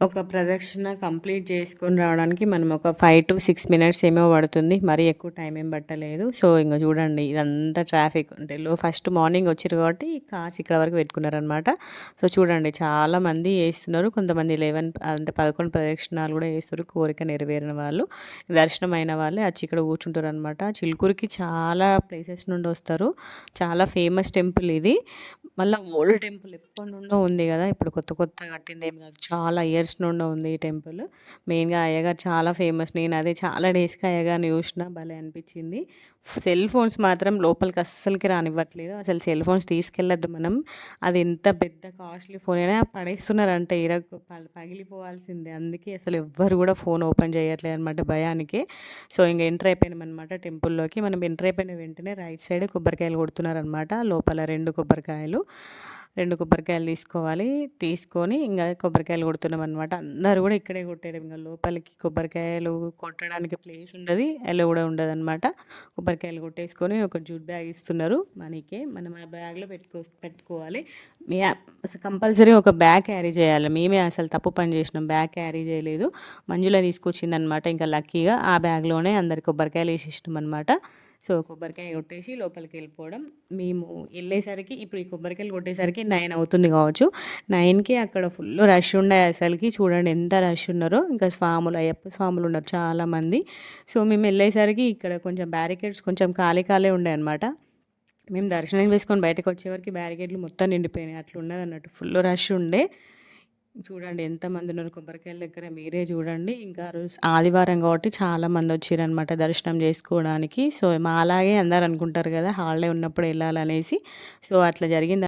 ఒక ప్రదక్షిణ కంప్లీట్ చేసుకొని రావడానికి మనం ఒక 5 to 6 మినిట్స్ ఏమో పడుతుంది. మరీ ఎక్కువ టైం ఏం పట్టలేదు. సో, ఇంక చూడండి ఇదంతా ట్రాఫిక్ అంటే ఫస్ట్ మార్నింగ్ వచ్చిర్రు కాబట్టి కార్స్ ఇక్కడ వరకు పెట్టుకున్నారనమాట. సో, చూడండి చాలామంది ఏస్తున్నారు. కొంతమంది 11 అంటే 11 ప్రదక్షిణాలు కూడా ఏస్తుర్రు. కోరిక నెరవేరిన వాళ్ళు, దర్శనం అయిన వాళ్ళే వచ్చి ఇక్కడ కూర్చుంటారనమాట. చిలుకూరుకి చాలా ప్లేసెస్ నుండి వస్తారు. చాలా ఫేమస్ టెంపుల్ ఇది. మళ్ళా ఓల్డ్ టెంపుల్ ఎప్పటి నుండో ఉంది కదా! ఇప్పుడు కొత్తగా కట్టిందేం కాదు. చాలా ఇయర్స్ నుండి ఉంది ఈ టెంపుల్. మెయిన్‌గా అయ్యగారు చాలా ఫేమస్. నేను అదే చాలా డేస్‌కి అయ్యగారిని చూసిన. భలే అనిపించింది. సెల్ ఫోన్స్ మాత్రం లోపలికి అస్సలకి రానివ్వట్లేదు. అసలు సెల్ ఫోన్స్ తీసుకెళ్ళొద్దు మనం. అది ఎంత పెద్ద కాస్ట్‌లీ ఫోన్ అయినా పడేస్తున్నారంటే పగిలిపోవాల్సిందే. అందుకే అసలు ఎవ్వరు కూడా ఫోన్ ఓపెన్ చేయట్లేదనమాట భయానికి. సో, ఇంక ఎంటర్ అయిపోయామనమాట టెంపుల్‌లోకి. మనం ఎంటర్ అయిపోయిన వెంటనే రైట్ సైడ్ కొబ్బరికాయలు కొడుతున్నారనమాట. లోపల 2 కొబ్బరికాయలు. 2 కొబ్బరికాయలు తీసుకోవాలి. తీసుకొని ఇంగ కొబ్బరికాయలు కొడుతున్నామనమాట. అందరూ గూడా ఇక్కడే కొట్టారు. ఇంగ లోపలికి కొబ్బరికాయలు కొట్టడానికి ప్లేస్ ఉండది. ఎలో గూడా ఉండదనమాట. కొబ్బరికాయలు కొట్టేసుకొని ఒక జూట్ బ్యాగ్ ఇస్తున్నారు మనకి. మనం ఆ బ్యాగ్‌లో పెట్టుకోవాలి. మీ కంపల్సరీ ఒక బ్యాగ్ క్యారీ చేయాలి. మేమే అసలు తప్పు పని చేసినాం. బ్యాగ్ క్యారీ చేయలేదు. మంజుల తీసుకొచ్చిందనమాట. ఇంకా లక్కీగా ఆ బ్యాగ్‌లోనే అందరికి కొబ్బరికాయలు ఏసేసినామనమాట. సో, కొబ్బరికాయ కొట్టేసి లోపలికి వెళ్ళిపోవడం. మేము వెళ్ళేసరికి ఇప్పుడు ఈ కొబ్బరికాయలు కొట్టేసరికి 9 అవుతుంది కావచ్చు. 9కి అక్కడ ఫుల్ రష్ ఉండే అసలుకి. చూడండి ఎంత రష్ ఉన్నారో. ఇంకా స్వాములు, అయ్యప్ప స్వాములు ఉన్నారు చాలామంది. సో, మేము వెళ్ళేసరికి ఇక్కడ కొంచెం బ్యారికేడ్స్ కొంచెం ఖాళీ ఉండే అనమాట. మేము దర్శనం చేసుకొని బయటకు వచ్చేవరకు బ్యారికేడ్లు మొత్తం నిండిపోయినాయి. అట్లా ఉన్నదన్నట్టు ఫుల్ రష్ ఉండే. చూడండి ఎంతమంది ఉన్నారు కొబ్బరికాయల దగ్గర మీరే చూడండి. ఇంకా ఆ రోజు ఆదివారం కాబట్టి చాలామంది వచ్చిరనమాట దర్శనం చేసుకోవడానికి. సో, మాలాగే అందరూ అనుకుంటారు కదా! హాలిడే ఉన్నప్పుడు వెళ్ళాలనేసి. సో, అట్లా జరిగింది.